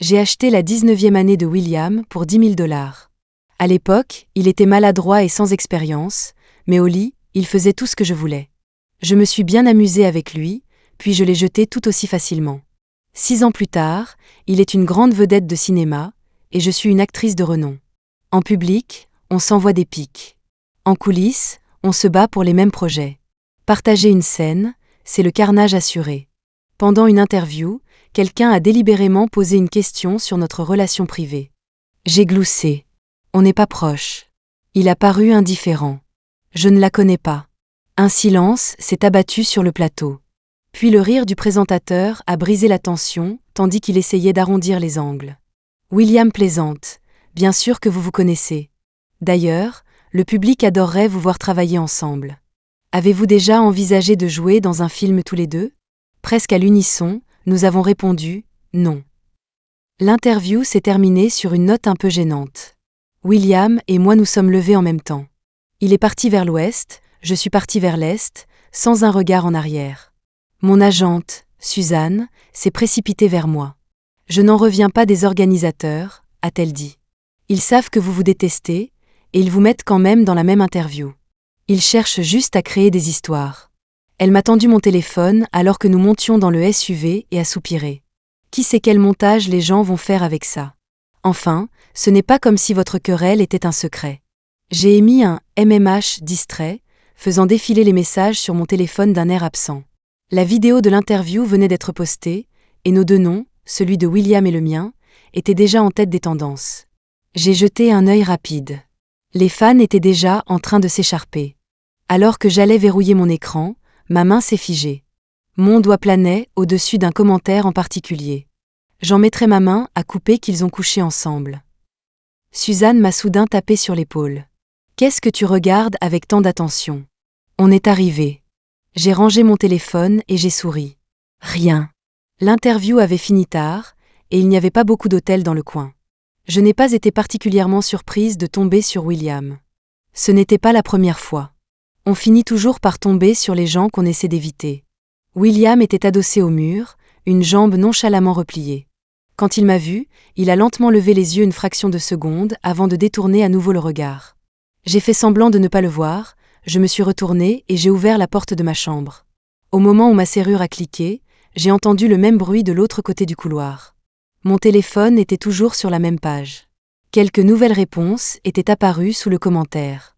J'ai acheté la 19e année de William pour 10 000 $. À l'époque, il était maladroit et sans expérience, mais au lit, il faisait tout ce que je voulais. Je me suis bien amusée avec lui, puis je l'ai jeté tout aussi facilement. 6 ans plus tard, il est une grande vedette de cinéma, et je suis une actrice de renom. En public, on s'envoie des pics. En coulisses, on se bat pour les mêmes projets. Partager une scène, c'est le carnage assuré. Pendant une interview, quelqu'un a délibérément posé une question sur notre relation privée. J'ai gloussé. On n'est pas proche. Il a paru indifférent. Je ne la connais pas. Un silence s'est abattu sur le plateau. Puis le rire du présentateur a brisé la tension, tandis qu'il essayait d'arrondir les angles. William plaisante. Bien sûr que vous vous connaissez. D'ailleurs, le public adorerait vous voir travailler ensemble. Avez-vous déjà envisagé de jouer dans un film tous les deux ? Presque à l'unisson, nous avons répondu « non ». L'interview s'est terminée sur une note un peu gênante. William et moi nous sommes levés en même temps. Il est parti vers l'ouest, je suis partie vers l'est, sans un regard en arrière. Mon agente, Suzanne, s'est précipitée vers moi. « Je n'en reviens pas des organisateurs », a-t-elle dit. « Ils savent que vous vous détestez, et ils vous mettent quand même dans la même interview. Ils cherchent juste à créer des histoires. » Elle m'a tendu mon téléphone alors que nous montions dans le SUV et a soupiré. Qui sait quel montage les gens vont faire avec ça ? Enfin, ce n'est pas comme si votre querelle était un secret. J'ai émis un MMH distrait, faisant défiler les messages sur mon téléphone d'un air absent. La vidéo de l'interview venait d'être postée, et nos deux noms, celui de William et le mien, étaient déjà en tête des tendances. J'ai jeté un œil rapide. Les fans étaient déjà en train de s'écharper. Alors que j'allais verrouiller mon écran, ma main s'est figée. Mon doigt planait au-dessus d'un commentaire en particulier. J'en mettrai ma main à couper qu'ils ont couché ensemble. Suzanne m'a soudain tapé sur l'épaule. « Qu'est-ce que tu regardes avec tant d'attention ? On est arrivé. » J'ai rangé mon téléphone et j'ai souri. Rien. L'interview avait fini tard, et il n'y avait pas beaucoup d'hôtels dans le coin. Je n'ai pas été particulièrement surprise de tomber sur William. Ce n'était pas la première fois. On finit toujours par tomber sur les gens qu'on essaie d'éviter. William était adossé au mur, une jambe nonchalamment repliée. Quand il m'a vu, il a lentement levé les yeux une fraction de seconde avant de détourner à nouveau le regard. J'ai fait semblant de ne pas le voir, je me suis retournée et j'ai ouvert la porte de ma chambre. Au moment où ma serrure a cliqué, j'ai entendu le même bruit de l'autre côté du couloir. Mon téléphone était toujours sur la même page. Quelques nouvelles réponses étaient apparues sous le commentaire.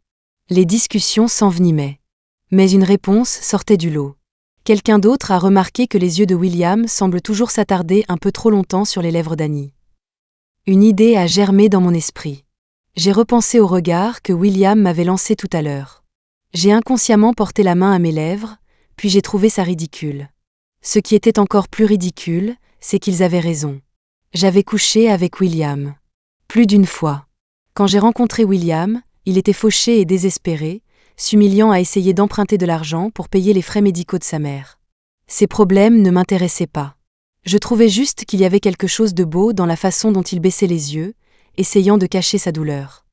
Les discussions s'envenimaient. Mais une réponse sortait du lot. Quelqu'un d'autre a remarqué que les yeux de William semblent toujours s'attarder un peu trop longtemps sur les lèvres d'Annie. Une idée a germé dans mon esprit. J'ai repensé au regard que William m'avait lancé tout à l'heure. J'ai inconsciemment porté la main à mes lèvres, puis j'ai trouvé ça ridicule. Ce qui était encore plus ridicule, c'est qu'ils avaient raison. J'avais couché avec William. Plus d'une fois. Quand j'ai rencontré William, il était fauché et désespéré, s'humiliant à essayer d'emprunter de l'argent pour payer les frais médicaux de sa mère. Ses problèmes ne m'intéressaient pas. Je trouvais juste qu'il y avait quelque chose de beau dans la façon dont il baissait les yeux, essayant de cacher sa douleur.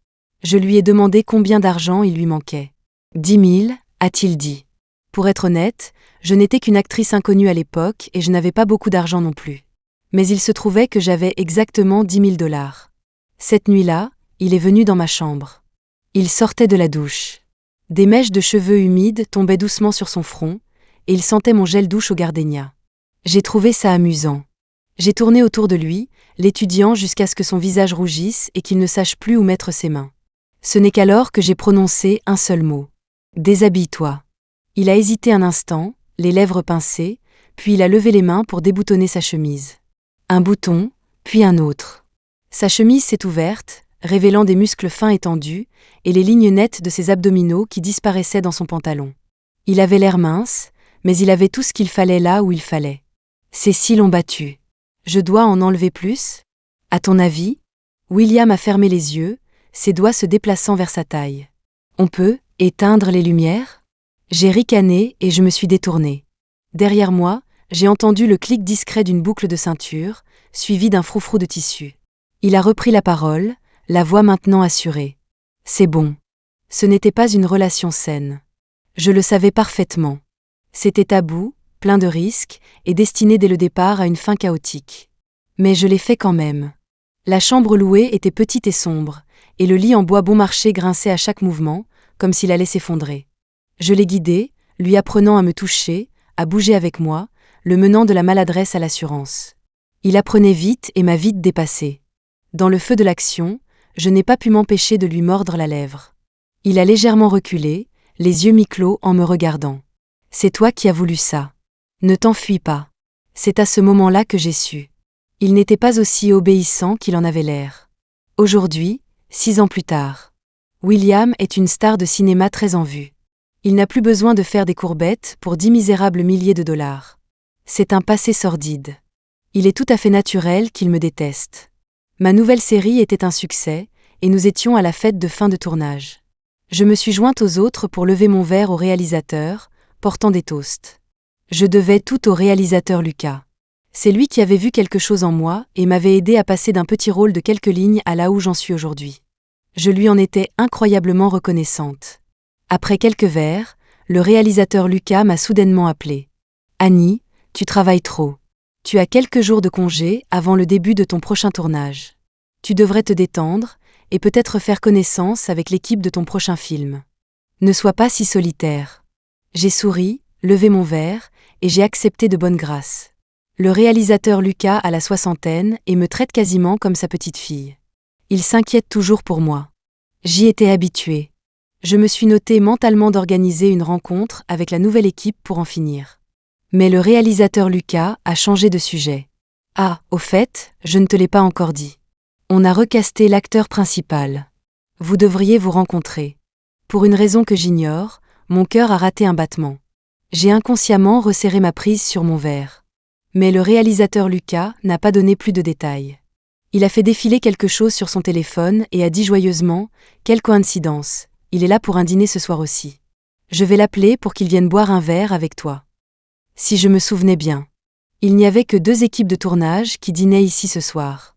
Je lui ai demandé combien d'argent il lui manquait. 10 000, a-t-il dit. Pour être honnête, je n'étais qu'une actrice inconnue à l'époque et je n'avais pas beaucoup d'argent non plus. Mais il se trouvait que j'avais exactement 10 000 $. Cette nuit-là, il est venu dans ma chambre. Il sortait de la douche. Des mèches de cheveux humides tombaient doucement sur son front, et il sentait mon gel douche au gardénia. J'ai trouvé ça amusant. J'ai tourné autour de lui, l'étudiant jusqu'à ce que son visage rougisse et qu'il ne sache plus où mettre ses mains. Ce n'est qu'alors que j'ai prononcé un seul mot. « Déshabille-toi ». Il a hésité un instant, les lèvres pincées, puis il a levé les mains pour déboutonner sa chemise. Un bouton, puis un autre. Sa chemise s'est ouverte, révélant des muscles fins et tendus, et les lignes nettes de ses abdominaux qui disparaissaient dans son pantalon. Il avait l'air mince, mais il avait tout ce qu'il fallait là où il fallait. Ses cils l'ont battu. Je dois en enlever plus ? À ton avis ? William a fermé les yeux, ses doigts se déplaçant vers sa taille. On peut éteindre les lumières ? J'ai ricané et je me suis détournée. Derrière moi, j'ai entendu le clic discret d'une boucle de ceinture, suivi d'un froufrou de tissu. Il a repris la parole, la voix maintenant assurée. C'est bon. Ce n'était pas une relation saine. Je le savais parfaitement. C'était tabou, plein de risques, et destiné dès le départ à une fin chaotique. Mais je l'ai fait quand même. La chambre louée était petite et sombre, et le lit en bois bon marché grinçait à chaque mouvement, comme s'il allait s'effondrer. Je l'ai guidé, lui apprenant à me toucher, à bouger avec moi, le menant de la maladresse à l'assurance. Il apprenait vite et m'a vite dépassé. Dans le feu de l'action, je n'ai pas pu m'empêcher de lui mordre la lèvre. Il a légèrement reculé, les yeux mi-clos en me regardant. « C'est toi qui as voulu ça. Ne t'enfuis pas. » C'est à ce moment-là que j'ai su. Il n'était pas aussi obéissant qu'il en avait l'air. Aujourd'hui, 6 ans plus tard, William est une star de cinéma très en vue. Il n'a plus besoin de faire des courbettes pour 10 misérables milliers de dollars. C'est un passé sordide. Il est tout à fait naturel qu'il me déteste. Ma nouvelle série était un succès, et nous étions à la fête de fin de tournage. Je me suis jointe aux autres pour lever mon verre au réalisateur, portant des toasts. Je devais tout au réalisateur Lucas. C'est lui qui avait vu quelque chose en moi et m'avait aidé à passer d'un petit rôle de quelques lignes à là où j'en suis aujourd'hui. Je lui en étais incroyablement reconnaissante. Après quelques verres, le réalisateur Lucas m'a soudainement appelé. « Annie, tu travailles trop. Tu as quelques jours de congé avant le début de ton prochain tournage. Tu devrais te détendre et peut-être faire connaissance avec l'équipe de ton prochain film. Ne sois pas si solitaire. » J'ai souri, levé mon verre, et j'ai accepté de bonne grâce. Le réalisateur Lucas a la soixantaine et me traite quasiment comme sa petite fille. Il s'inquiète toujours pour moi. J'y étais habituée. Je me suis noté mentalement d'organiser une rencontre avec la nouvelle équipe pour en finir. Mais le réalisateur Lucas a changé de sujet. « Ah, au fait, je ne te l'ai pas encore dit. On a recasté l'acteur principal. Vous devriez vous rencontrer. » Pour une raison que j'ignore, mon cœur a raté un battement. J'ai inconsciemment resserré ma prise sur mon verre. Mais le réalisateur Lucas n'a pas donné plus de détails. Il a fait défiler quelque chose sur son téléphone et a dit joyeusement « Quelle coïncidence, il est là pour un dîner ce soir aussi. Je vais l'appeler pour qu'il vienne boire un verre avec toi. » Si je me souvenais bien. Il n'y avait que 2 équipes de tournage qui dînaient ici ce soir.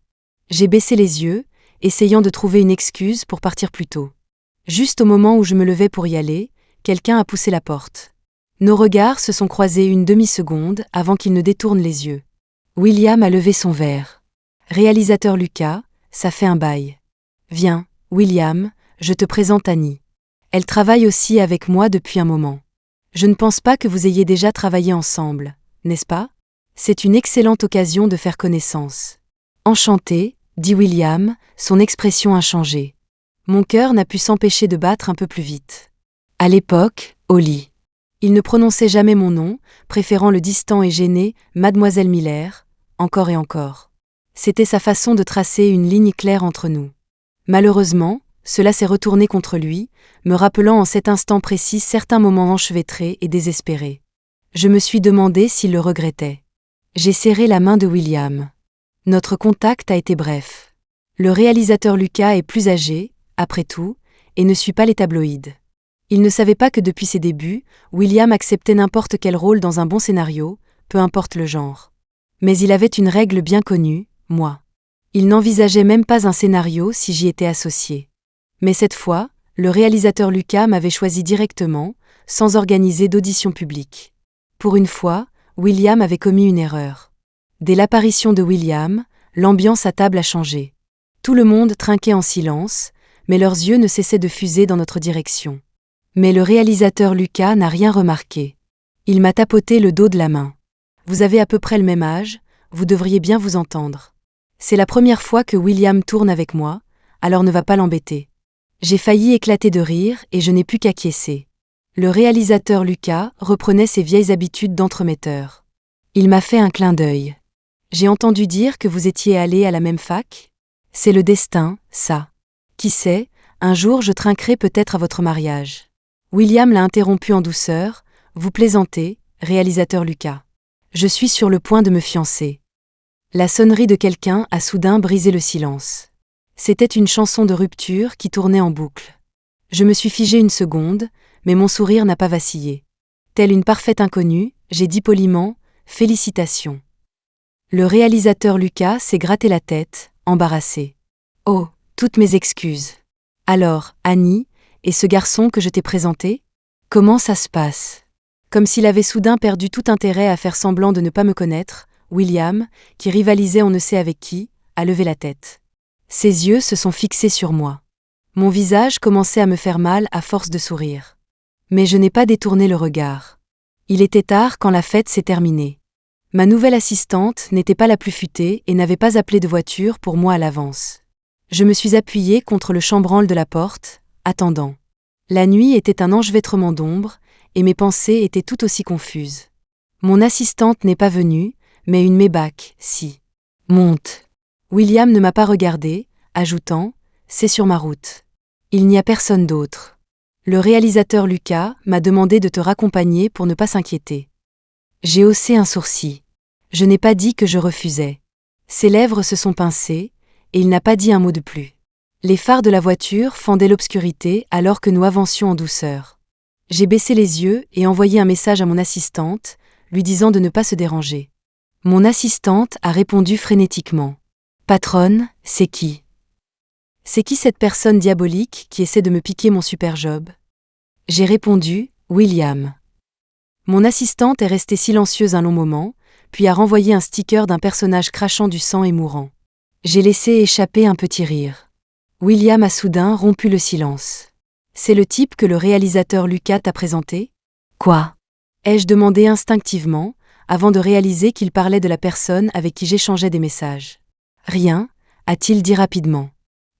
J'ai baissé les yeux, essayant de trouver une excuse pour partir plus tôt. Juste au moment où je me levais pour y aller, quelqu'un a poussé la porte. Nos regards se sont croisés une demi-seconde avant qu'il ne détourne les yeux. William a levé son verre. « Réalisateur Lucas, ça fait un bail. Viens, William, je te présente Annie. Elle travaille aussi avec moi depuis un moment. Je ne pense pas que vous ayez déjà travaillé ensemble, n'est-ce pas? C'est une excellente occasion de faire connaissance. » « Enchanté, » dit William, son expression inchangée. Mon cœur n'a pu s'empêcher de battre un peu plus vite. À l'époque, au lit. Il ne prononçait jamais mon nom, préférant le distant et gêné « Mademoiselle Miller », encore et encore. C'était sa façon de tracer une ligne claire entre nous. Malheureusement, cela s'est retourné contre lui, me rappelant en cet instant précis certains moments enchevêtrés et désespérés. Je me suis demandé s'il le regrettait. J'ai serré la main de William. Notre contact a été bref. Le réalisateur Lucas est plus âgé, après tout, et ne suit pas les tabloïds. Il ne savait pas que depuis ses débuts, William acceptait n'importe quel rôle dans un bon scénario, peu importe le genre. Mais il avait une règle bien connue, moi. Il n'envisageait même pas un scénario si j'y étais associé. Mais cette fois, le réalisateur Lucas m'avait choisi directement, sans organiser d'audition publique. Pour une fois, William avait commis une erreur. Dès l'apparition de William, l'ambiance à table a changé. Tout le monde trinquait en silence, mais leurs yeux ne cessaient de fuser dans notre direction. Mais le réalisateur Lucas n'a rien remarqué. Il m'a tapoté le dos de la main. « Vous avez à peu près le même âge, vous devriez bien vous entendre. C'est la première fois que William tourne avec moi, alors ne va pas l'embêter. » J'ai failli éclater de rire et je n'ai pu qu'acquiescer. Le réalisateur Lucas reprenait ses vieilles habitudes d'entremetteur. Il m'a fait un clin d'œil. « J'ai entendu dire que vous étiez allés à la même fac ? C'est le destin, ça. Qui sait, un jour je trinquerai peut-être à votre mariage. » William l'a interrompu en douceur. « Vous plaisantez, réalisateur Lucas. Je suis sur le point de me fiancer. » La sonnerie de quelqu'un a soudain brisé le silence. C'était une chanson de rupture qui tournait en boucle. Je me suis figé une seconde, mais mon sourire n'a pas vacillé. Telle une parfaite inconnue, j'ai dit poliment « Félicitations ». Le réalisateur Lucas s'est gratté la tête, embarrassé. « Oh, toutes mes excuses. Alors, Annie, et ce garçon que je t'ai présenté ? Comment ça se passe ?» Comme s'il avait soudain perdu tout intérêt à faire semblant de ne pas me connaître, William, qui rivalisait on ne sait avec qui, a levé la tête. Ses yeux se sont fixés sur moi. Mon visage commençait à me faire mal à force de sourire. Mais je n'ai pas détourné le regard. Il était tard quand la fête s'est terminée. Ma nouvelle assistante n'était pas la plus futée et n'avait pas appelé de voiture pour moi à l'avance. Je me suis appuyée contre le chambranle de la porte, attendant. La nuit était un enchevêtrement d'ombre, et mes pensées étaient tout aussi confuses. Mon assistante n'est pas venue, mais une Maybach, si. Monte. William ne m'a pas regardé, ajoutant « C'est sur ma route. Il n'y a personne d'autre. Le réalisateur Lucas m'a demandé de te raccompagner pour ne pas s'inquiéter. » J'ai haussé un sourcil. Je n'ai pas dit que je refusais. Ses lèvres se sont pincées, et il n'a pas dit un mot de plus. Les phares de la voiture fendaient l'obscurité alors que nous avancions en douceur. J'ai baissé les yeux et envoyé un message à mon assistante, lui disant de ne pas se déranger. Mon assistante a répondu frénétiquement. « Patronne, c'est qui ? C'est qui cette personne diabolique qui essaie de me piquer mon super job ?» J'ai répondu « William ». Mon assistante est restée silencieuse un long moment, puis a renvoyé un sticker d'un personnage crachant du sang et mourant. J'ai laissé échapper un petit rire. William a soudain rompu le silence. « C'est le type que le réalisateur Lucas t'a présenté ? » Quoi ? Ai-je demandé instinctivement, avant de réaliser qu'il parlait de la personne avec qui j'échangeais des messages. « Rien », a-t-il dit rapidement.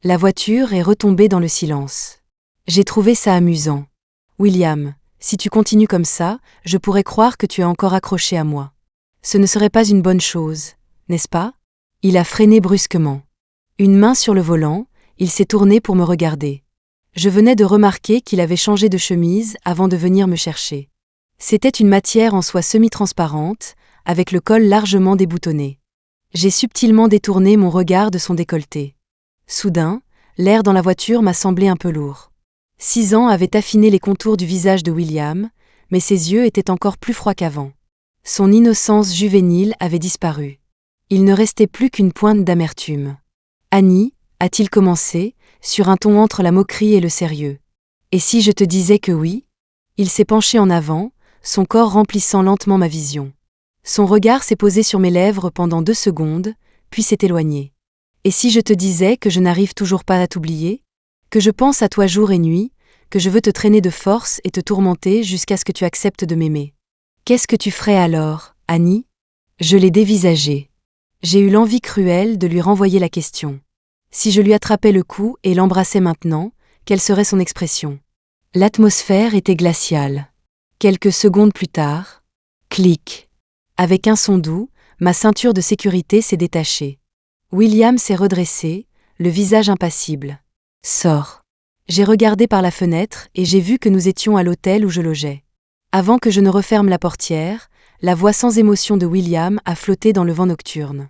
La voiture est retombée dans le silence. J'ai trouvé ça amusant. « William, si tu continues comme ça, je pourrais croire que tu es encore accroché à moi. Ce ne serait pas une bonne chose, n'est-ce pas ? » Il a freiné brusquement. Une main sur le volant, il s'est tourné pour me regarder. Je venais de remarquer qu'il avait changé de chemise avant de venir me chercher. C'était une matière en soie semi-transparente, avec le col largement déboutonné. J'ai subtilement détourné mon regard de son décolleté. Soudain, l'air dans la voiture m'a semblé un peu lourd. 6 ans avaient affiné les contours du visage de William, mais ses yeux étaient encore plus froids qu'avant. Son innocence juvénile avait disparu. Il ne restait plus qu'une pointe d'amertume. « Annie », a-t-il commencé, sur un ton entre la moquerie et le sérieux. « Et si je te disais que oui ?» Il s'est penché en avant, son corps remplissant lentement ma vision. Son regard s'est posé sur mes lèvres pendant 2 secondes, puis s'est éloigné. « Et si je te disais que je n'arrive toujours pas à t'oublier ? Que je pense à toi jour et nuit, que je veux te traîner de force et te tourmenter jusqu'à ce que tu acceptes de m'aimer. Qu'est-ce que tu ferais alors, Annie ?» Je l'ai dévisagé. J'ai eu l'envie cruelle de lui renvoyer la question. Si je lui attrapais le cou et l'embrassais maintenant, quelle serait son expression ? L'atmosphère était glaciale. Quelques secondes plus tard, clic. Avec un son doux, ma ceinture de sécurité s'est détachée. William s'est redressé, le visage impassible. Sors. J'ai regardé par la fenêtre et j'ai vu que nous étions à l'hôtel où je logeais. Avant que je ne referme la portière, la voix sans émotion de William a flotté dans le vent nocturne.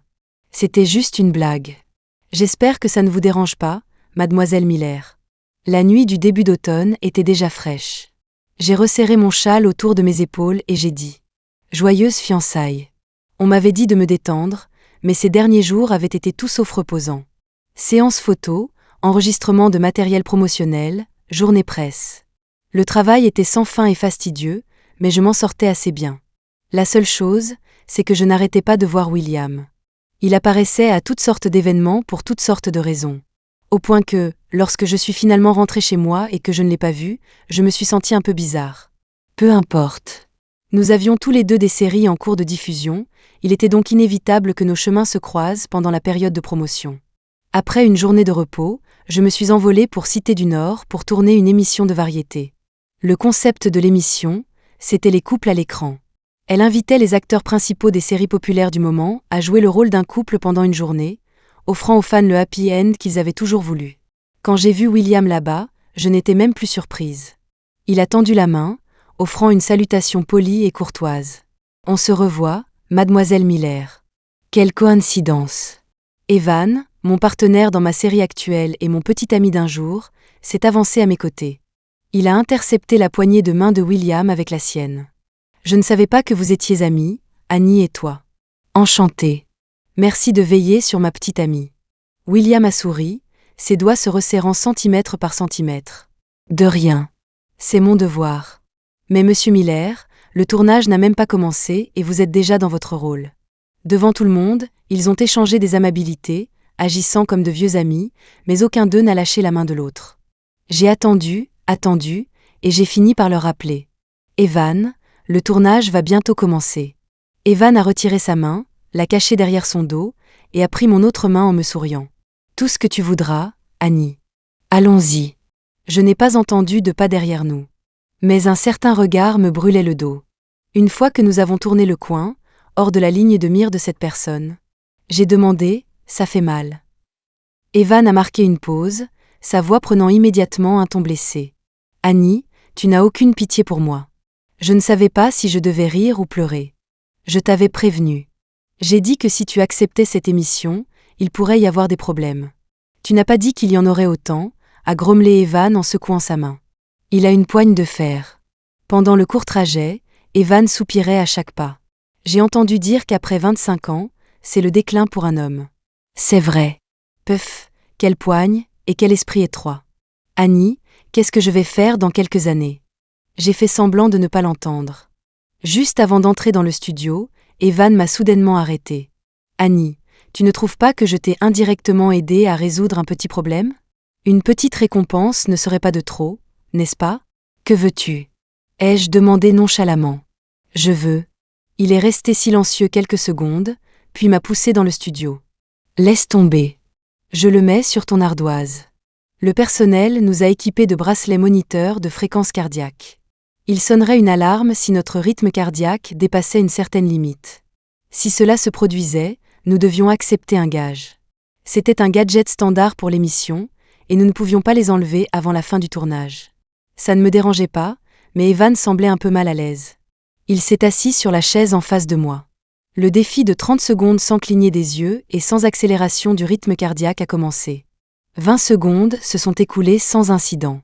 C'était juste une blague. J'espère que ça ne vous dérange pas, mademoiselle Miller. La nuit du début d'automne était déjà fraîche. J'ai resserré mon châle autour de mes épaules et j'ai dit « Joyeuses fiançailles ». On m'avait dit de me détendre, mais ces derniers jours avaient été tout sauf reposants. Séance photo, enregistrement de matériel promotionnel, journée presse. Le travail était sans fin et fastidieux, mais je m'en sortais assez bien. La seule chose, c'est que je n'arrêtais pas de voir William. Il apparaissait à toutes sortes d'événements pour toutes sortes de raisons. Au point que, lorsque je suis finalement rentrée chez moi et que je ne l'ai pas vu, je me suis sentie un peu bizarre. Peu importe. Nous avions tous les deux des séries en cours de diffusion, il était donc inévitable que nos chemins se croisent pendant la période de promotion. Après une journée de repos, je me suis envolée pour Cité du Nord pour tourner une émission de variété. Le concept de l'émission, c'était les couples à l'écran. Elle invitait les acteurs principaux des séries populaires du moment à jouer le rôle d'un couple pendant une journée, offrant aux fans le happy end qu'ils avaient toujours voulu. Quand j'ai vu William là-bas, je n'étais même plus surprise. Il a tendu la main, offrant une salutation polie et courtoise. « On se revoit, mademoiselle Miller. » Quelle coïncidence. Evan, mon partenaire dans ma série actuelle et mon petit ami d'un jour, s'est avancé à mes côtés. Il a intercepté la poignée de main de William avec la sienne. « Je ne savais pas que vous étiez amis, Annie et toi. Enchantée. Merci de veiller sur ma petite amie. » William a souri, ses doigts se resserrant centimètre par centimètre. « De rien. C'est mon devoir. Mais monsieur Miller, le tournage n'a même pas commencé et vous êtes déjà dans votre rôle. Devant tout le monde, ils ont échangé des amabilités, agissant comme de vieux amis, mais aucun d'eux n'a lâché la main de l'autre. J'ai attendu, et j'ai fini par leur rappeler. Evan, le tournage va bientôt commencer. Evan a retiré sa main, l'a cachée derrière son dos, et a pris mon autre main en me souriant. Tout ce que tu voudras, Annie. Allons-y. Je n'ai pas entendu de pas derrière nous. Mais un certain regard me brûlait le dos. Une fois que nous avons tourné le coin, hors de la ligne de mire de cette personne, j'ai demandé, ça fait mal. Evan a marqué une pause, sa voix prenant immédiatement un ton blessé. Annie, tu n'as aucune pitié pour moi. Je ne savais pas si je devais rire ou pleurer. Je t'avais prévenu. J'ai dit que si tu acceptais cette émission, il pourrait y avoir des problèmes. Tu n'as pas dit qu'il y en aurait autant, a grommelé Evan en secouant sa main. Il a une poigne de fer. Pendant le court trajet, Evan soupirait à chaque pas. J'ai entendu dire qu'après 25 ans, c'est le déclin pour un homme. C'est vrai. Puf, quelle poigne, et quel esprit étroit. Annie, qu'est-ce que je vais faire dans quelques années? J'ai fait semblant de ne pas l'entendre. Juste avant d'entrer dans le studio, Evan m'a soudainement arrêté. Annie, tu ne trouves pas que je t'ai indirectement aidé à résoudre un petit problème? Une petite récompense ne serait pas de trop, n'est-ce pas? Que veux-tu? Ai-je demandé nonchalamment. Je veux. Il est resté silencieux quelques secondes, puis m'a poussé dans le studio. Laisse tomber. Je le mets sur ton ardoise. Le personnel nous a équipés de bracelets moniteurs de fréquence cardiaque. Il sonnerait une alarme si notre rythme cardiaque dépassait une certaine limite. Si cela se produisait, nous devions accepter un gage. C'était un gadget standard pour l'émission, et nous ne pouvions pas les enlever avant la fin du tournage. Ça ne me dérangeait pas, mais Evan semblait un peu mal à l'aise. Il s'est assis sur la chaise en face de moi. Le défi de 30 secondes sans cligner des yeux et sans accélération du rythme cardiaque a commencé. 20 secondes se sont écoulées sans incident.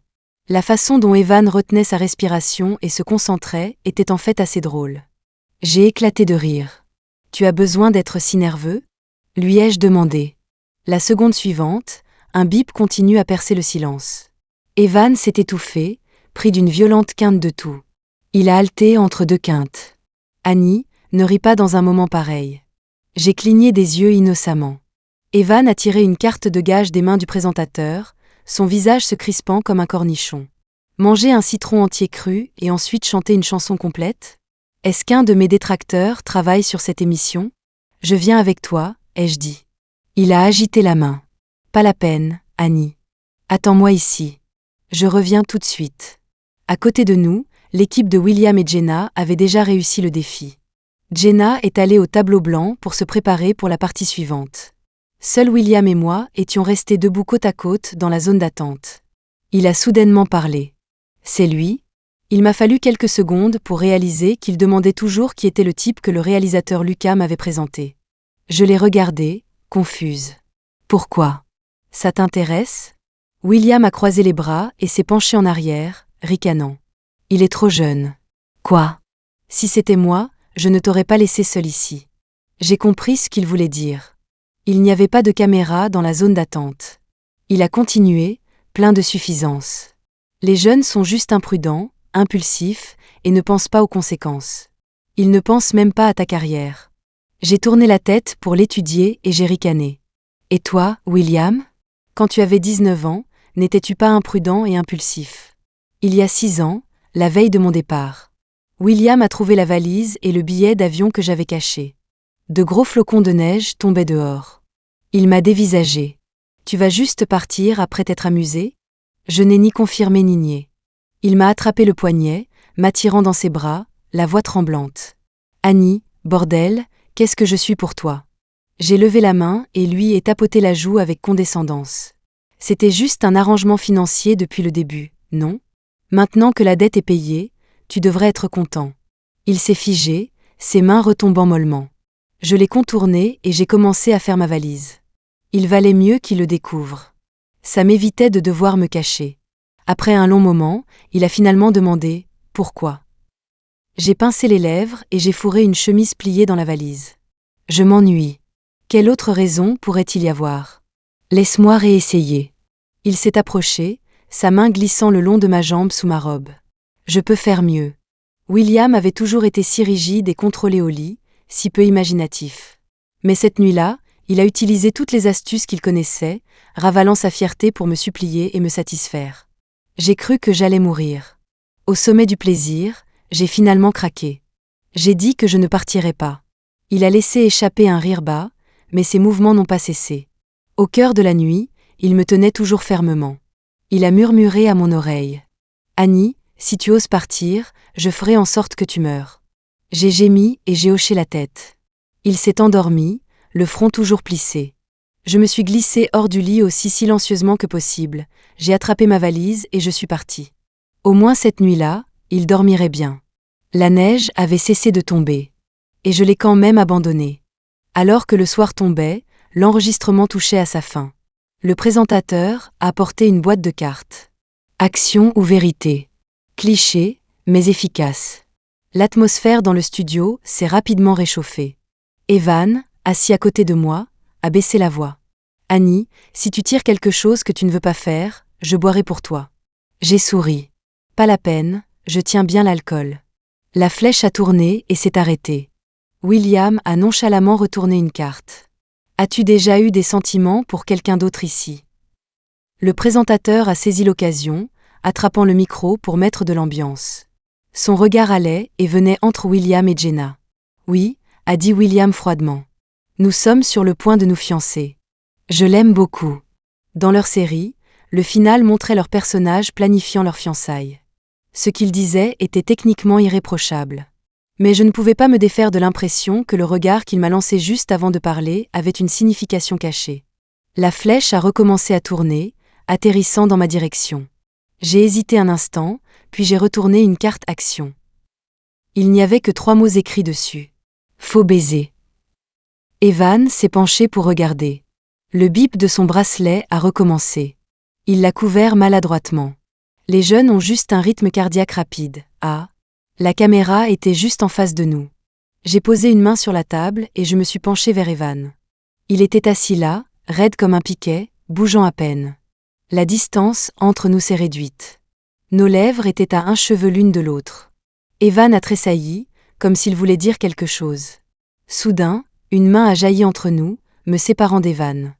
La façon dont Evan retenait sa respiration et se concentrait était en fait assez drôle. J'ai éclaté de rire. « Tu as besoin d'être si nerveux ?» lui ai-je demandé. La seconde suivante, un bip continue à percer le silence. Evan s'est étouffé, pris d'une violente quinte de toux. Il a halté entre deux quintes. Annie, ne ris pas dans un moment pareil. J'ai cligné des yeux innocemment. Evan a tiré une carte de gage des mains du présentateur, son visage se crispant comme un cornichon. Manger un citron entier cru et ensuite chanter une chanson complète? Est-ce qu'un de mes détracteurs travaille sur cette émission? Je viens avec toi, ai-je dit. Il a agité la main. Pas la peine, Annie. Attends-moi ici. Je reviens tout de suite. À côté de nous, l'équipe de William et Jenna avait déjà réussi le défi. Jenna est allée au tableau blanc pour se préparer pour la partie suivante. Seuls William et moi étions restés debout côte à côte dans la zone d'attente. Il a soudainement parlé. C'est lui? Il m'a fallu quelques secondes pour réaliser qu'il demandait toujours qui était le type que le réalisateur Lucas m'avait présenté. Je l'ai regardé, confuse. Pourquoi? Ça t'intéresse? William a croisé les bras et s'est penché en arrière, ricanant. Il est trop jeune. Quoi? Si c'était moi, je ne t'aurais pas laissé seul ici. J'ai compris ce qu'il voulait dire. Il n'y avait pas de caméra dans la zone d'attente. Il a continué, plein de suffisance. Les jeunes sont juste imprudents, impulsifs, et ne pensent pas aux conséquences. Ils ne pensent même pas à ta carrière. J'ai tourné la tête pour l'étudier et j'ai ricané. Et toi, William? Quand tu avais 19 ans, n'étais-tu pas imprudent et impulsif? Il y a 6 ans, la veille de mon départ. William a trouvé la valise et le billet d'avion que j'avais caché. De gros flocons de neige tombaient dehors. Il m'a dévisagé. Tu vas juste partir après t'être amusé? Je n'ai ni confirmé ni nié. Il m'a attrapé le poignet, m'attirant dans ses bras, la voix tremblante. Annie, bordel, qu'est-ce que je suis pour toi? J'ai levé la main et lui ai tapoté la joue avec condescendance. C'était juste un arrangement financier depuis le début, non? Maintenant que la dette est payée, tu devrais être content. Il s'est figé, ses mains retombant mollement. Je l'ai contourné et j'ai commencé à faire ma valise. Il valait mieux qu'il le découvre. Ça m'évitait de devoir me cacher. Après un long moment, il a finalement demandé « Pourquoi ?» J'ai pincé les lèvres et j'ai fourré une chemise pliée dans la valise. Je m'ennuie. Quelle autre raison pourrait-il y avoir? Laisse-moi réessayer. Il s'est approché, sa main glissant le long de ma jambe sous ma robe. Je peux faire mieux. William avait toujours été si rigide et contrôlé au lit, si peu imaginatif. Mais cette nuit-là, il a utilisé toutes les astuces qu'il connaissait, ravalant sa fierté pour me supplier et me satisfaire. J'ai cru que j'allais mourir. Au sommet du plaisir, j'ai finalement craqué. J'ai dit que je ne partirais pas. Il a laissé échapper un rire bas, mais ses mouvements n'ont pas cessé. Au cœur de la nuit, il me tenait toujours fermement. Il a murmuré à mon oreille. « Annie, si tu oses partir, je ferai en sorte que tu meures. » J'ai gémi et j'ai hoché la tête. Il s'est endormi, le front toujours plissé. Je me suis glissée hors du lit aussi silencieusement que possible, j'ai attrapé ma valise et je suis partie. Au moins cette nuit-là, il dormirait bien. La neige avait cessé de tomber. Et je l'ai quand même abandonné. Alors que le soir tombait, l'enregistrement touchait à sa fin. Le présentateur a apporté une boîte de cartes. Action ou vérité. Cliché, mais efficace. L'atmosphère dans le studio s'est rapidement réchauffée. Evan, assis à côté de moi, a baissé la voix. « Annie, si tu tires quelque chose que tu ne veux pas faire, je boirai pour toi. » J'ai souri. « Pas la peine, je tiens bien l'alcool. » La flèche a tourné et s'est arrêtée. William a nonchalamment retourné une carte. « As-tu déjà eu des sentiments pour quelqu'un d'autre ici ?» Le présentateur a saisi l'occasion, attrapant le micro pour mettre de l'ambiance. Son regard allait et venait entre William et Jenna. « Oui, » a dit William froidement. « Nous sommes sur le point de nous fiancer. Je l'aime beaucoup. » Dans leur série, le final montrait leurs personnages planifiant leur fiançailles. Ce qu'ils disaient était techniquement irréprochable. Mais je ne pouvais pas me défaire de l'impression que le regard qu'il m'a lancé juste avant de parler avait une signification cachée. La flèche a recommencé à tourner, atterrissant dans ma direction. J'ai hésité un instant, puis j'ai retourné une carte action. Il n'y avait que 3 mots écrits dessus. Faux baiser. Evan s'est penché pour regarder. Le bip de son bracelet a recommencé. Il l'a couvert maladroitement. Les jeunes ont juste un rythme cardiaque rapide. Ah. La caméra était juste en face de nous. J'ai posé une main sur la table et je me suis penchée vers Evan. Il était assis là, raide comme un piquet, bougeant à peine. La distance entre nous s'est réduite. Nos lèvres étaient à un cheveu l'une de l'autre. Evan a tressailli, comme s'il voulait dire quelque chose. Soudain, une main a jailli entre nous, me séparant d'Evan.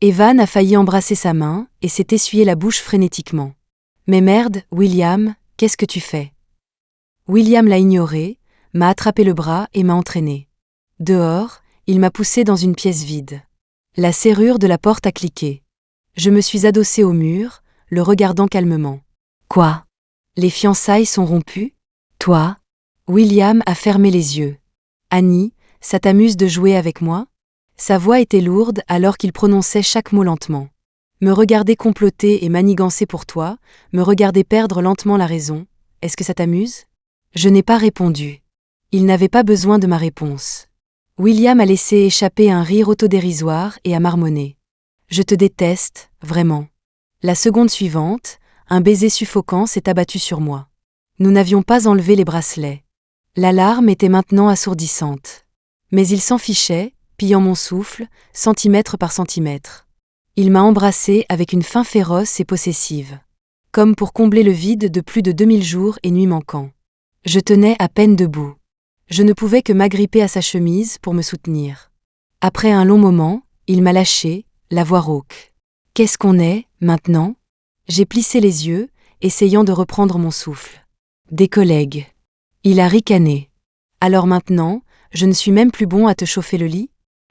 Evan a failli embrasser sa main et s'est essuyé la bouche frénétiquement. « Mais merde, William, qu'est-ce que tu fais ?» William l'a ignoré, m'a attrapé le bras et m'a entraîné. Dehors, il m'a poussé dans une pièce vide. La serrure de la porte a cliqué. Je me suis adossée au mur, le regardant calmement. « Quoi ? Les fiançailles sont rompues ? Toi ?» William a fermé les yeux. « Annie, ça t'amuse de jouer avec moi ?» Sa voix était lourde alors qu'il prononçait chaque mot lentement. « Me regarder comploter et manigancer pour toi, me regarder perdre lentement la raison, est-ce que ça t'amuse ?» Je n'ai pas répondu. Il n'avait pas besoin de ma réponse. William a laissé échapper un rire autodérisoire et a marmonné. « Je te déteste, vraiment. » La seconde suivante, un baiser suffocant s'est abattu sur moi. Nous n'avions pas enlevé les bracelets. L'alarme était maintenant assourdissante. Mais il s'en fichait, pillant mon souffle, centimètre par centimètre. Il m'a embrassée avec une faim féroce et possessive. Comme pour combler le vide de plus de 2000 jours et nuits manquants. Je tenais à peine debout. Je ne pouvais que m'agripper à sa chemise pour me soutenir. Après un long moment, il m'a lâché, la voix rauque. « Qu'est-ce qu'on est, maintenant ?» J'ai plissé les yeux, essayant de reprendre mon souffle. « Des collègues. » Il a ricané. « Alors maintenant, je ne suis même plus bon à te chauffer le lit ?»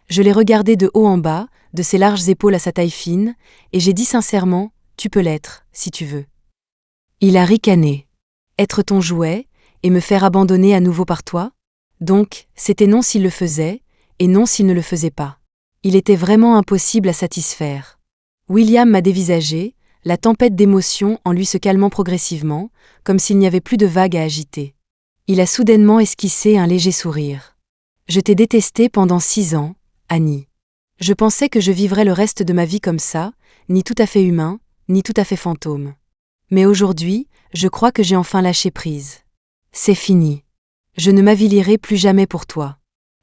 Je l'ai regardé de haut en bas, de ses larges épaules à sa taille fine, et j'ai dit sincèrement, « Tu peux l'être, si tu veux. » Il a ricané. « Être ton jouet, et me faire abandonner à nouveau par toi ? » Donc, c'était non s'il le faisait, et non s'il ne le faisait pas. Il était vraiment impossible à satisfaire. William m'a dévisagé, la tempête d'émotions en lui se calmant progressivement, comme s'il n'y avait plus de vagues à agiter. Il a soudainement esquissé un léger sourire. « Je t'ai détesté pendant 6 ans, Annie. Je pensais que je vivrais le reste de ma vie comme ça, ni tout à fait humain, ni tout à fait fantôme. Mais aujourd'hui, je crois que j'ai enfin lâché prise. C'est fini. Je ne m'avilirai plus jamais pour toi.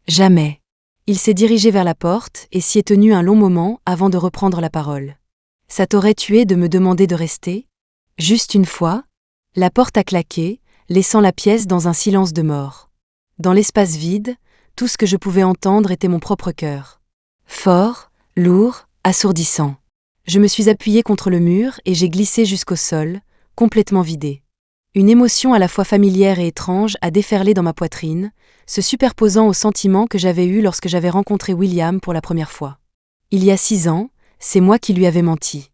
Jamais. » Il s'est dirigé vers la porte et s'y est tenu un long moment avant de reprendre la parole. « Ça t'aurait tué de me demander de rester ? Juste une fois ?» La porte a claqué, laissant la pièce dans un silence de mort. Dans l'espace vide, Tout ce que je pouvais entendre était mon propre cœur. Fort, lourd, assourdissant. Je me suis appuyée contre le mur et j'ai glissé jusqu'au sol, complètement vidée. Une émotion à la fois familière et étrange a déferlé dans ma poitrine, se superposant aux sentiments que j'avais eus lorsque j'avais rencontré William pour la première fois. Il y a 6 ans, c'est moi qui lui avais menti.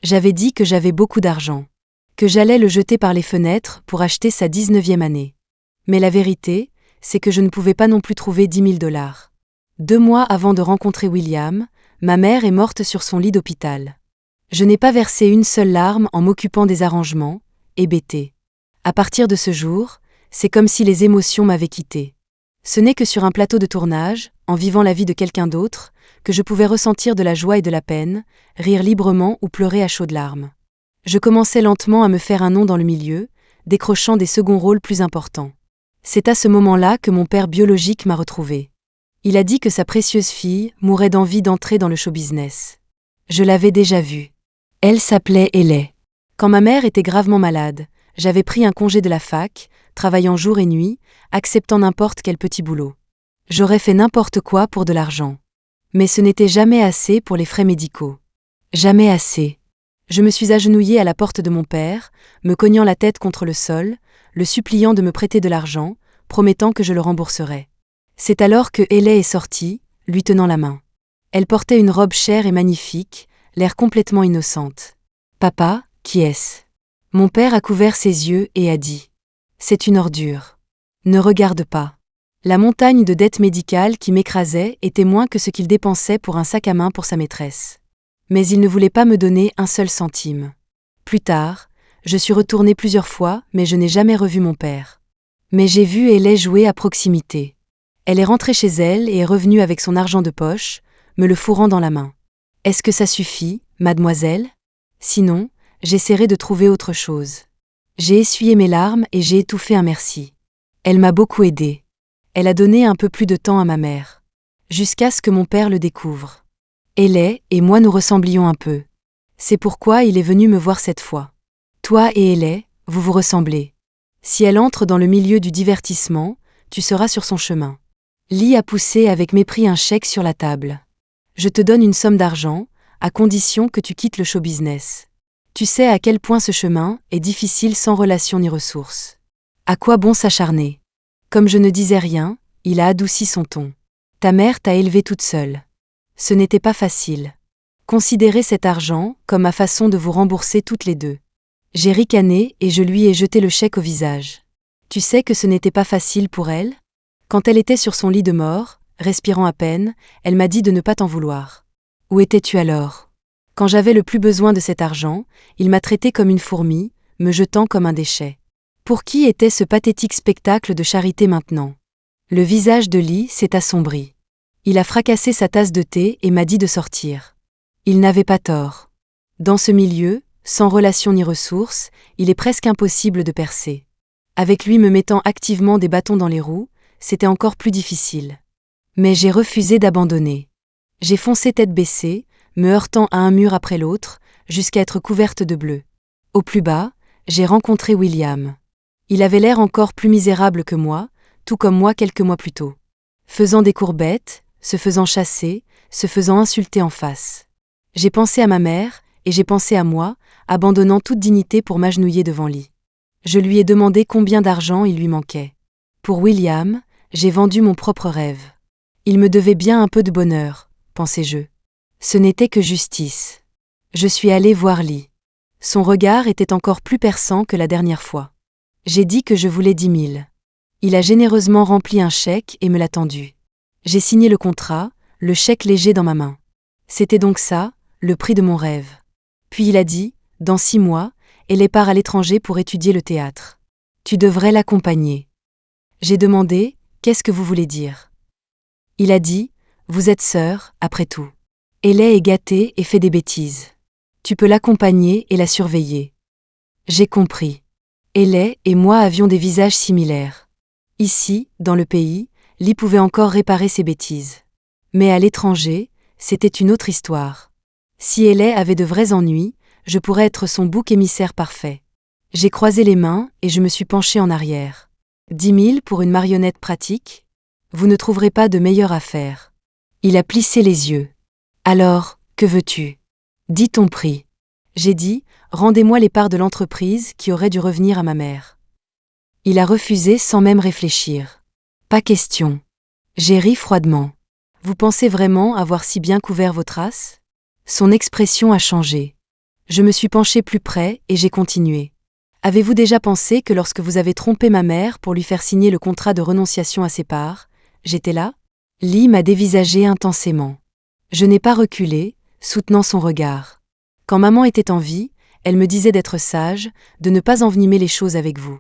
J'avais dit que j'avais beaucoup d'argent, que j'allais le jeter par les fenêtres pour acheter sa 19e année. Mais la vérité, c'est que je ne pouvais pas non plus trouver 10 000 $. 2 mois avant de rencontrer William, ma mère est morte sur son lit d'hôpital. Je n'ai pas versé une seule larme en m'occupant des arrangements, hébété. À partir de ce jour, c'est comme si les émotions m'avaient quitté. Ce n'est que sur un plateau de tournage, en vivant la vie de quelqu'un d'autre, que je pouvais ressentir de la joie et de la peine, rire librement ou pleurer à chaudes larmes. Je commençais lentement à me faire un nom dans le milieu, décrochant des seconds rôles plus importants. C'est à ce moment-là que mon père biologique m'a retrouvée. Il a dit que sa précieuse fille mourait d'envie d'entrer dans le show-business. Je l'avais déjà vue. Elle s'appelait Hayley. Quand ma mère était gravement malade, j'avais pris un congé de la fac, travaillant jour et nuit, acceptant n'importe quel petit boulot. J'aurais fait n'importe quoi pour de l'argent. Mais ce n'était jamais assez pour les frais médicaux. Jamais assez. Je me suis agenouillée à la porte de mon père, me cognant la tête contre le sol, le suppliant de me prêter de l'argent, promettant que je le rembourserais. C'est alors que Hayley est sortie, lui tenant la main. Elle portait une robe chère et magnifique, l'air complètement innocente. « Papa, qui est-ce » Mon père a couvert ses yeux et a dit « C'est une ordure. Ne regarde pas. » La montagne de dettes médicales qui m'écrasait était moins que ce qu'il dépensait pour un sac à main pour sa maîtresse. Mais il ne voulait pas me donner un seul centime. Plus tard, je suis retournée plusieurs fois, mais je n'ai jamais revu mon père. Mais j'ai vu Hayley jouer à proximité. Elle est rentrée chez elle et est revenue avec son argent de poche, me le fourrant dans la main. Est-ce que ça suffit, mademoiselle ? Sinon, j'essaierai de trouver autre chose. J'ai essuyé mes larmes et j'ai étouffé un merci. Elle m'a beaucoup aidée. Elle a donné un peu plus de temps à ma mère. Jusqu'à ce que mon père le découvre. Hayley et moi nous ressemblions un peu. C'est pourquoi il est venu me voir cette fois. Toi et Hayley, vous vous ressemblez. Si elle entre dans le milieu du divertissement, tu seras sur son chemin. Lee a poussé avec mépris un chèque sur la table. Je te donne une somme d'argent, à condition que tu quittes le show business. Tu sais à quel point ce chemin est difficile sans relation ni ressources. À quoi bon s'acharner ? Comme je ne disais rien, il a adouci son ton. Ta mère t'a élevée toute seule. Ce n'était pas facile. Considérez cet argent comme ma façon de vous rembourser toutes les deux. J'ai ricané et je lui ai jeté le chèque au visage. Tu sais que ce n'était pas facile pour elle ? Quand elle était sur son lit de mort, respirant à peine, elle m'a dit de ne pas t'en vouloir. Où étais-tu alors ? Quand j'avais le plus besoin de cet argent, il m'a traité comme une fourmi, me jetant comme un déchet. Pour qui était ce pathétique spectacle de charité maintenant ? Le visage de Lee s'est assombri. Il a fracassé sa tasse de thé et m'a dit de sortir. Il n'avait pas tort. Dans ce milieu, sans relation ni ressources, il est presque impossible de percer. Avec lui me mettant activement des bâtons dans les roues, c'était encore plus difficile. Mais j'ai refusé d'abandonner. J'ai foncé tête baissée, me heurtant à un mur après l'autre, jusqu'à être couverte de bleu. Au plus bas, j'ai rencontré William. Il avait l'air encore plus misérable que moi, tout comme moi quelques mois plus tôt. Faisant des courbettes, se faisant chasser, se faisant insulter en face. J'ai pensé à ma mère, et j'ai pensé à moi, abandonnant toute dignité pour m'agenouiller devant Lee. Je lui ai demandé combien d'argent il lui manquait. Pour William, j'ai vendu mon propre rêve. Il me devait bien un peu de bonheur, pensais-je. Ce n'était que justice. Je suis allée voir Lee. Son regard était encore plus perçant que la dernière fois. J'ai dit que je voulais 10 000. Il a généreusement rempli un chèque et me l'a tendu. J'ai signé le contrat, le chèque léger dans ma main. C'était donc ça, le prix de mon rêve. Puis il a dit, dans 6 mois, elle part à l'étranger pour étudier le théâtre. Tu devrais l'accompagner. J'ai demandé, qu'est-ce que vous voulez dire ? Il a dit, vous êtes sœurs, après tout. Hayley est gâtée et fait des bêtises. Tu peux l'accompagner et la surveiller. J'ai compris. Hayley et moi avions des visages similaires. Ici, dans le pays, Lee pouvait encore réparer ses bêtises. Mais à l'étranger, c'était une autre histoire. Si Hayley avait de vrais ennuis, je pourrais être son bouc émissaire parfait. J'ai croisé les mains et je me suis penchée en arrière. 10 000 pour une marionnette pratique ? Vous ne trouverez pas de meilleure affaire. Il a plissé les yeux. Alors, que veux-tu? Dis ton prix. J'ai dit, rendez-moi les parts de l'entreprise qui auraient dû revenir à ma mère. Il a refusé sans même réfléchir. Pas question. J'ai ri froidement. Vous pensez vraiment avoir si bien couvert vos traces? Son expression a changé. Je me suis penché plus près et j'ai continué. Avez-vous déjà pensé que lorsque vous avez trompé ma mère pour lui faire signer le contrat de renonciation à ses parts, j'étais là? Lee m'a dévisagé intensément. Je n'ai pas reculé, soutenant son regard. Quand maman était en vie, elle me disait d'être sage, de ne pas envenimer les choses avec vous.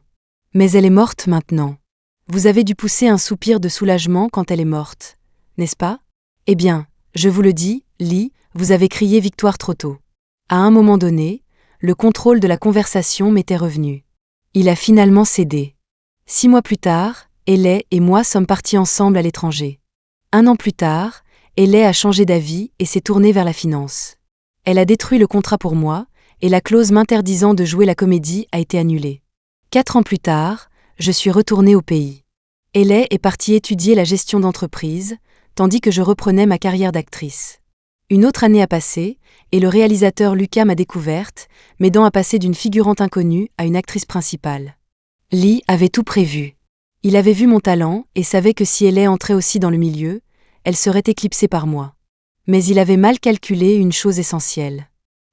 Mais elle est morte maintenant. Vous avez dû pousser un soupir de soulagement quand elle est morte, n'est-ce pas? Eh bien, je vous le dis, Lee, vous avez crié victoire trop tôt. À un moment donné, le contrôle de la conversation m'était revenu. Il a finalement cédé. 6 mois plus tard, Ellie et moi sommes partis ensemble à l'étranger. 1 an plus tard, Ellie a changé d'avis et s'est tournée vers la finance. Elle a détruit le contrat pour moi, et la clause m'interdisant de jouer la comédie a été annulée. 4 ans plus tard, je suis retournée au pays. Ellie est partie étudier la gestion d'entreprise, tandis que je reprenais ma carrière d'actrice. Une autre année a passé, et le réalisateur Lucas m'a découverte, m'aidant à passer d'une figurante inconnue à une actrice principale. Lee avait tout prévu. Il avait vu mon talent et savait que si Ellie entrait aussi dans le milieu, elle serait éclipsée par moi. Mais il avait mal calculé une chose essentielle.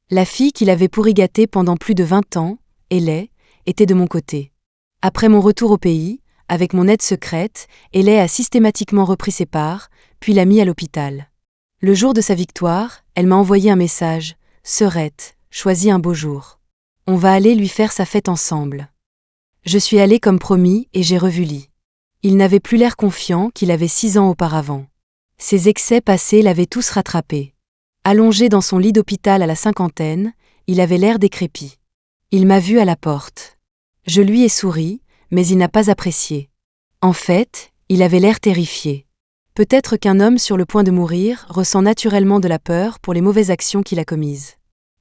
La fille qu'il avait pourrigatée pendant plus de 20 ans, Ellie, était de mon côté. Après mon retour au pays, avec mon aide secrète, Ellie a systématiquement repris ses parts, puis l'a mis à l'hôpital. Le jour de sa victoire, elle m'a envoyé un message. « Sœurette, choisis un beau jour. On va aller lui faire sa fête ensemble. » Je suis allée comme promis et j'ai revu Lee. Il n'avait plus l'air confiant qu'il avait 6 ans auparavant. Ses excès passés l'avaient tous rattrapé. Allongé dans son lit d'hôpital à la 50aine, il avait l'air décrépit. Il m'a vue à la porte. Je lui ai souri, mais il n'a pas apprécié. En fait, il avait l'air terrifié. Peut-être qu'un homme sur le point de mourir ressent naturellement de la peur pour les mauvaises actions qu'il a commises.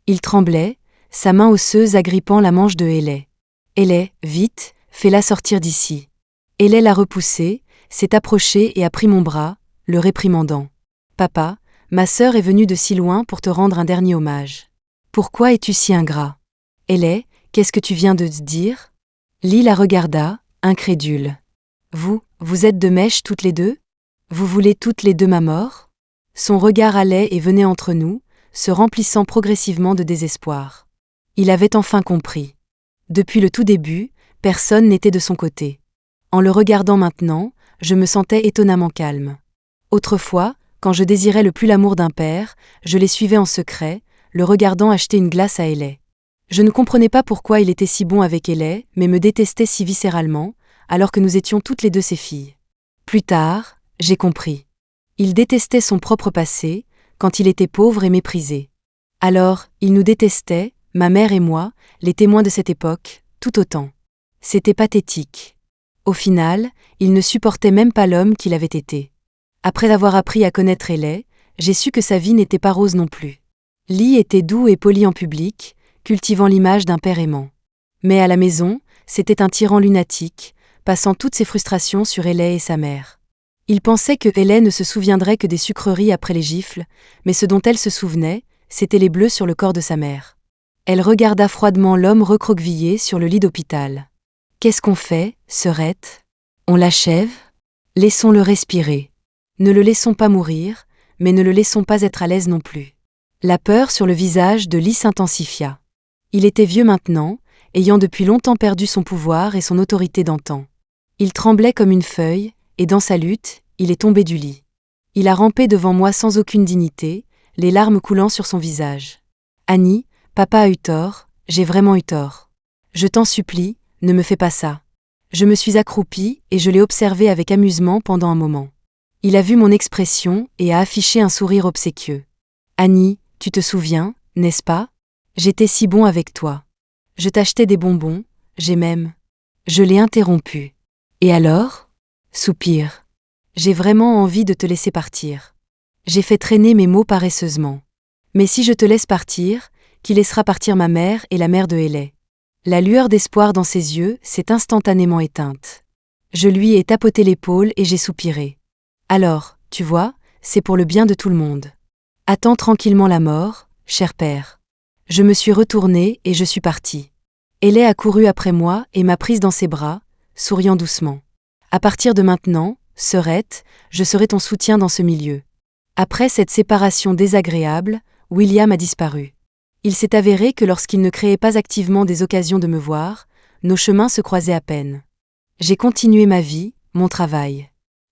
Il tremblait, sa main osseuse agrippant la manche de Ellie. « Ellie, vite, fais-la sortir d'ici. » Ellie l'a repoussé, s'est approchée et a pris mon bras, le réprimandant. « Papa, ma sœur est venue de si loin pour te rendre un dernier hommage. Pourquoi es-tu si ingrat? Ellie, qu'est-ce que tu viens de dire? » Lee la regarda, incrédule. « Vous êtes de mèche toutes les deux? Vous voulez toutes les deux ma mort? » Son regard allait et venait entre nous, se remplissant progressivement de désespoir. Il avait enfin compris. Depuis le tout début, personne n'était de son côté. En le regardant maintenant, je me sentais étonnamment calme. Autrefois, quand je désirais le plus l'amour d'un père, je les suivais en secret, le regardant acheter une glace à Ellie. Je ne comprenais pas pourquoi il était si bon avec Ellie, mais me détestait si viscéralement, alors que nous étions toutes les deux ses filles. Plus tard, j'ai compris. Il détestait son propre passé, quand il était pauvre et méprisé. Alors, il nous détestait, ma mère et moi, les témoins de cette époque, tout autant. C'était pathétique. Au final, il ne supportait même pas l'homme qu'il avait été. Après avoir appris à connaître Ellie, j'ai su que sa vie n'était pas rose non plus. Lee était doux et poli en public, cultivant l'image d'un père aimant. Mais à la maison, c'était un tyran lunatique, passant toutes ses frustrations sur Ellie et sa mère. Il pensait que Ellie ne se souviendrait que des sucreries après les gifles, mais ce dont elle se souvenait, c'étaient les bleus sur le corps de sa mère. Elle regarda froidement l'homme recroquevillé sur le lit d'hôpital. « Qu'est-ce qu'on fait, sœurette? On l'achève? Laissons-le respirer. Ne le laissons pas mourir, mais ne le laissons pas être à l'aise non plus. » La peur sur le visage de Lee s'intensifia. Il était vieux maintenant, ayant depuis longtemps perdu son pouvoir et son autorité d'antan. Il tremblait comme une feuille, et dans sa lutte, il est tombé du lit. Il a rampé devant moi sans aucune dignité, les larmes coulant sur son visage. « Annie, papa a eu tort, j'ai vraiment eu tort. Je t'en supplie, ne me fais pas ça. » Je me suis accroupie et je l'ai observé avec amusement pendant un moment. Il a vu mon expression et a affiché un sourire obséquieux. « Annie, tu te souviens, n'est-ce pas? J'étais si bon avec toi. Je t'achetais des bonbons, j'ai même... » Je l'ai interrompu. « Et alors ? » Soupir. J'ai vraiment envie de te laisser partir. J'ai fait traîner mes mots paresseusement. Mais si je te laisse partir, qui laissera partir ma mère et la mère de Ellie? La lueur d'espoir dans ses yeux s'est instantanément éteinte. Je lui ai tapoté l'épaule et j'ai soupiré. Alors, tu vois, c'est pour le bien de tout le monde. Attends tranquillement la mort, cher père. Je me suis retournée et je suis partie. Ellie a couru après moi et m'a prise dans ses bras, souriant doucement. À partir de maintenant, sœurette, je serai ton soutien dans ce milieu. Après cette séparation désagréable, William a disparu. Il s'est avéré que lorsqu'il ne créait pas activement des occasions de me voir, nos chemins se croisaient à peine. J'ai continué ma vie, mon travail.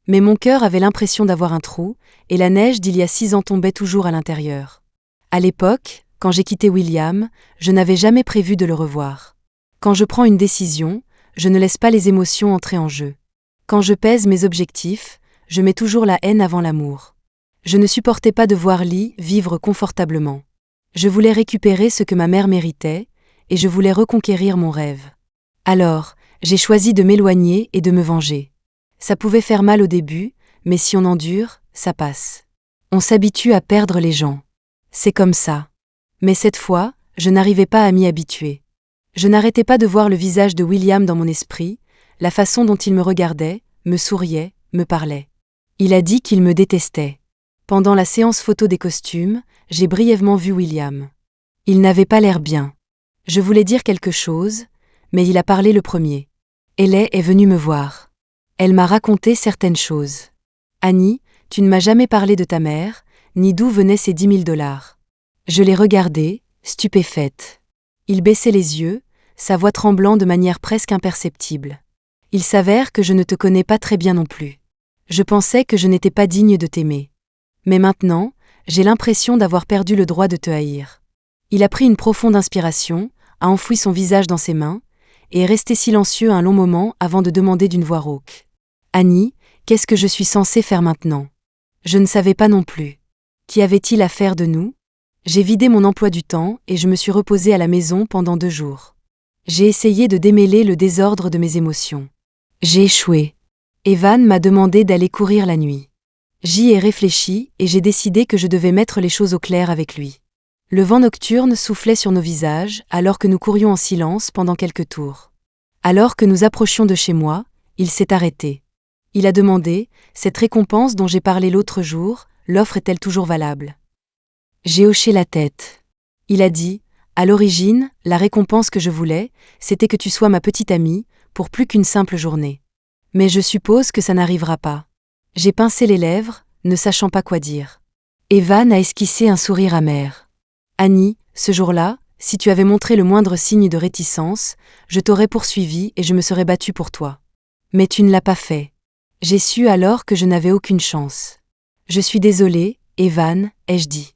Mais mon cœur avait l'impression d'avoir un trou, et la neige d'il y a 6 ans tombait toujours à l'intérieur. À l'époque, quand j'ai quitté William, je n'avais jamais prévu de le revoir. Quand je prends une décision, je ne laisse pas les émotions entrer en jeu. Quand je pèse mes objectifs, je mets toujours la haine avant l'amour. Je ne supportais pas de voir Lee vivre confortablement. Je voulais récupérer ce que ma mère méritait, et je voulais reconquérir mon rêve. Alors, j'ai choisi de m'éloigner et de me venger. Ça pouvait faire mal au début, mais si on endure, ça passe. On s'habitue à perdre les gens. C'est comme ça. Mais cette fois, je n'arrivais pas à m'y habituer. Je n'arrêtais pas de voir le visage de William dans mon esprit, la façon dont il me regardait, me souriait, me parlait. Il a dit qu'il me détestait. Pendant la séance photo des costumes, j'ai brièvement vu William. Il n'avait pas l'air bien. Je voulais dire quelque chose, mais il a parlé le premier. Ellie est venue me voir. Elle m'a raconté certaines choses. Annie, tu ne m'as jamais parlé de ta mère, ni d'où venaient ces 10 000 $. Je l'ai regardé, stupéfaite. Il baissait les yeux, sa voix tremblant de manière presque imperceptible. Il s'avère que je ne te connais pas très bien non plus. Je pensais que je n'étais pas digne de t'aimer. Mais maintenant, j'ai l'impression d'avoir perdu le droit de te haïr. Il a pris une profonde inspiration, a enfoui son visage dans ses mains, et est resté silencieux un long moment avant de demander d'une voix rauque. Annie, qu'est-ce que je suis censée faire maintenant? Je ne savais pas non plus. Qu'y avait-il à faire de nous? J'ai vidé mon emploi du temps et je me suis reposée à la maison pendant 2 jours. J'ai essayé de démêler le désordre de mes émotions. J'ai échoué. Evan m'a demandé d'aller courir la nuit. J'y ai réfléchi et j'ai décidé que je devais mettre les choses au clair avec lui. Le vent nocturne soufflait sur nos visages alors que nous courions en silence pendant quelques tours. Alors que nous approchions de chez moi, il s'est arrêté. Il a demandé, cette récompense dont j'ai parlé l'autre jour, l'offre est-elle toujours valable? J'ai hoché la tête. Il a dit, à l'origine, la récompense que je voulais, c'était que tu sois ma petite amie, pour plus qu'une simple journée. Mais je suppose que ça n'arrivera pas. J'ai pincé les lèvres, ne sachant pas quoi dire. Evan a esquissé un sourire amer. Annie, ce jour-là, si tu avais montré le moindre signe de réticence, je t'aurais poursuivi et je me serais battue pour toi. Mais tu ne l'as pas fait. J'ai su alors que je n'avais aucune chance. Je suis désolée, Evan, ai-je dit.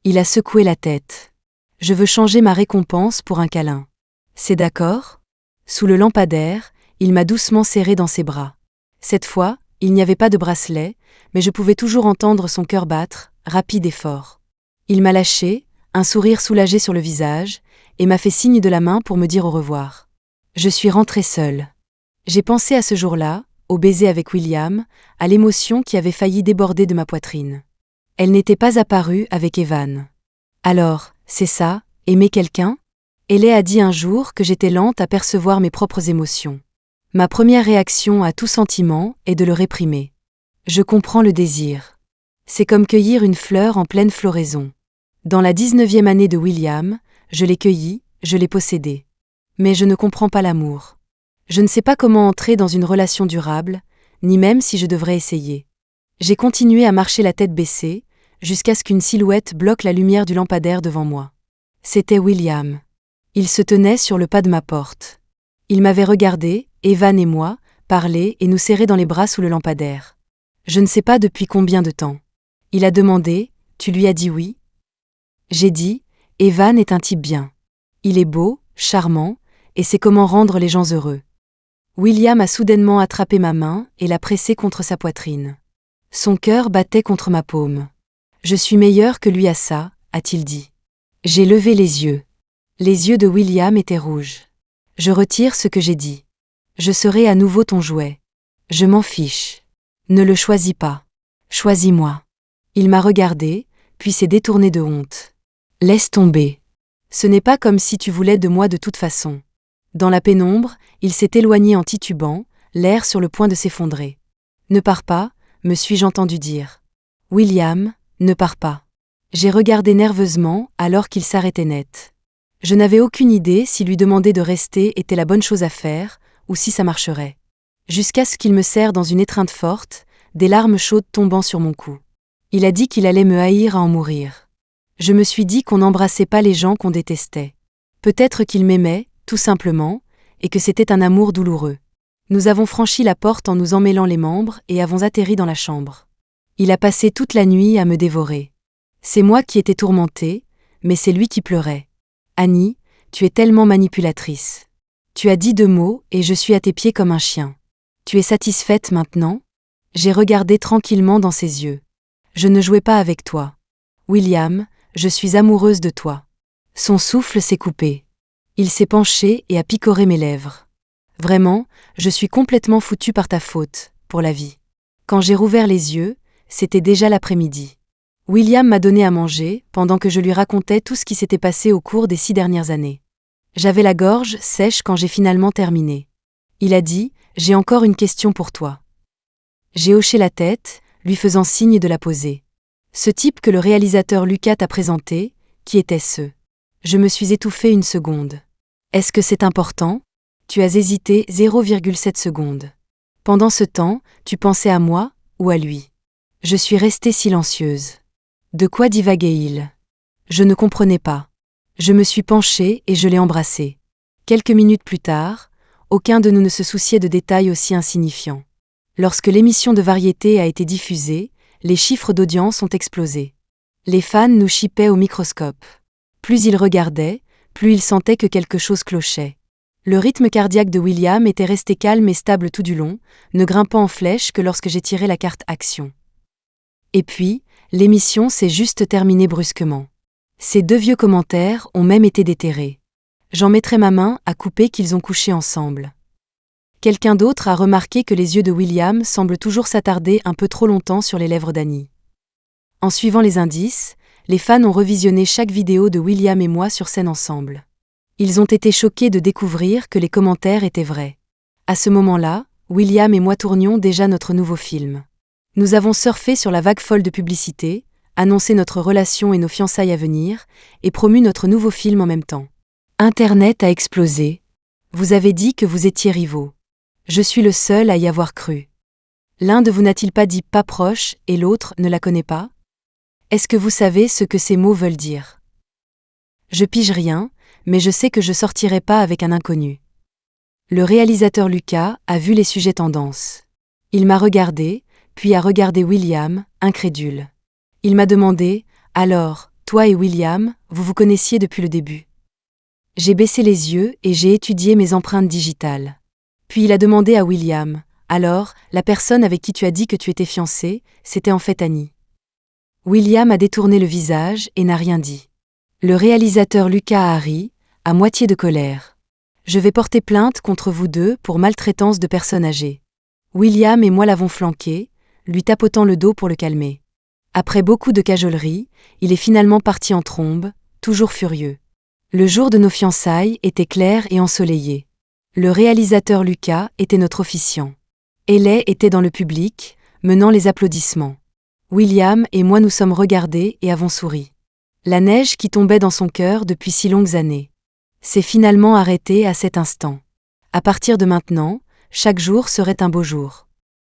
Il a secoué la tête. Je veux changer ma récompense pour un câlin. C'est d'accord? Sous le lampadaire, il m'a doucement serré dans ses bras. Cette fois, il n'y avait pas de bracelet, mais je pouvais toujours entendre son cœur battre, rapide et fort. Il m'a lâché, un sourire soulagé sur le visage, et m'a fait signe de la main pour me dire au revoir. Je suis rentrée seule. J'ai pensé à ce jour-là, au baiser avec William, à l'émotion qui avait failli déborder de ma poitrine. Elle n'était pas apparue avec Evan. Alors, c'est ça, aimer quelqu'un? Ellie a dit un jour que j'étais lente à percevoir mes propres émotions. Ma première réaction à tout sentiment est de le réprimer. Je comprends le désir. C'est comme cueillir une fleur en pleine floraison. Dans la 19e année de William, je l'ai cueillie, je l'ai possédée. Mais je ne comprends pas l'amour. Je ne sais pas comment entrer dans une relation durable, ni même si je devrais essayer. J'ai continué à marcher la tête baissée, jusqu'à ce qu'une silhouette bloque la lumière du lampadaire devant moi. C'était William. Il se tenait sur le pas de ma porte. Il m'avait regardé, Evan et moi, parler et nous serrer dans les bras sous le lampadaire. Je ne sais pas depuis combien de temps. Il a demandé, tu lui as dit oui? J'ai dit, Evan est un type bien. Il est beau, charmant, et sait comment rendre les gens heureux. William a soudainement attrapé ma main et l'a pressée contre sa poitrine. Son cœur battait contre ma paume. Je suis meilleur que lui à ça, a-t-il dit. J'ai levé les yeux. Les yeux de William étaient rouges. Je retire ce que j'ai dit. Je serai à nouveau ton jouet. Je m'en fiche. Ne le choisis pas. Choisis-moi. Il m'a regardé, puis s'est détourné de honte. Laisse tomber. Ce n'est pas comme si tu voulais de moi de toute façon. Dans la pénombre, il s'est éloigné en titubant, l'air sur le point de s'effondrer. Ne pars pas, me suis-je entendu dire. William, ne pars pas. J'ai regardé nerveusement alors qu'il s'arrêtait net. Je n'avais aucune idée si lui demander de rester était la bonne chose à faire, ou si ça marcherait. Jusqu'à ce qu'il me serre dans une étreinte forte, des larmes chaudes tombant sur mon cou. Il a dit qu'il allait me haïr à en mourir. Je me suis dit qu'on n'embrassait pas les gens qu'on détestait. Peut-être qu'il m'aimait, tout simplement, et que c'était un amour douloureux. Nous avons franchi la porte en nous emmêlant les membres et avons atterri dans la chambre. Il a passé toute la nuit à me dévorer. C'est moi qui étais tourmentée, mais c'est lui qui pleurait. Annie, tu es tellement manipulatrice. Tu as dit 2 mots et je suis à tes pieds comme un chien. Tu es satisfaite maintenant? J'ai regardé tranquillement dans ses yeux. Je ne jouais pas avec toi. William, je suis amoureuse de toi. Son souffle s'est coupé. Il s'est penché et a picoré mes lèvres. Vraiment, je suis complètement foutue par ta faute, pour la vie. Quand j'ai rouvert les yeux, c'était déjà l'après-midi. William m'a donné à manger, pendant que je lui racontais tout ce qui s'était passé au cours des 6 dernières années. J'avais la gorge sèche quand j'ai finalement terminé. Il a dit, « J'ai encore une question pour toi. » J'ai hoché la tête, lui faisant signe de la poser. Ce type que le réalisateur Lucas t'a présenté, qui était-ce? Je me suis étouffée une seconde. Est-ce que c'est important? Tu as hésité 0,7 secondes. Pendant ce temps, tu pensais à moi ou à lui? Je suis restée silencieuse. De quoi divaguait-il? Je ne comprenais pas. Je me suis penchée et je l'ai embrassé. Quelques minutes plus tard, aucun de nous ne se souciait de détails aussi insignifiants. Lorsque l'émission de variété a été diffusée, les chiffres d'audience ont explosé. Les fans nous chippaient au microscope. Plus ils regardaient, plus ils sentaient que quelque chose clochait. Le rythme cardiaque de William était resté calme et stable tout du long, ne grimpant en flèche que lorsque j'ai tiré la carte action. Et puis, l'émission s'est juste terminée brusquement. Ces 2 vieux commentaires ont même été déterrés. J'en mettrai ma main à couper qu'ils ont couché ensemble. Quelqu'un d'autre a remarqué que les yeux de William semblent toujours s'attarder un peu trop longtemps sur les lèvres d'Annie. En suivant les indices, les fans ont revisionné chaque vidéo de William et moi sur scène ensemble. Ils ont été choqués de découvrir que les commentaires étaient vrais. À ce moment-là, William et moi tournions déjà notre nouveau film. Nous avons surfé sur la vague folle de publicité, annoncé notre relation et nos fiançailles à venir, et promu notre nouveau film en même temps. Internet a explosé. Vous avez dit que vous étiez rivaux. Je suis le seul à y avoir cru. L'un de vous n'a-t-il pas dit pas proche et l'autre ne la connaît pas? Est-ce que vous savez ce que ces mots veulent dire? Je pige rien, mais je sais que je sortirai pas avec un inconnu. Le réalisateur Lucas a vu les sujets tendances. Il m'a regardé, puis a regardé William, incrédule. Il m'a demandé, « Alors, toi et William, vous vous connaissiez depuis le début ?» J'ai baissé les yeux et j'ai étudié mes empreintes digitales. Puis il a demandé à William, « Alors, la personne avec qui tu as dit que tu étais fiancé, c'était en fait Annie ?» William a détourné le visage et n'a rien dit. Le réalisateur Lucas a ri, à moitié de colère. « Je vais porter plainte contre vous 2 pour maltraitance de personnes âgées. » William et moi l'avons flanqué, lui tapotant le dos pour le calmer. Après beaucoup de cajolerie, il est finalement parti en trombe, toujours furieux. Le jour de nos fiançailles était clair et ensoleillé. Le réalisateur Lucas était notre officiant. Elay était dans le public, menant les applaudissements. William et moi nous sommes regardés et avons souri. La neige qui tombait dans son cœur depuis si longues années s'est finalement arrêtée à cet instant. À partir de maintenant, chaque jour serait un beau jour.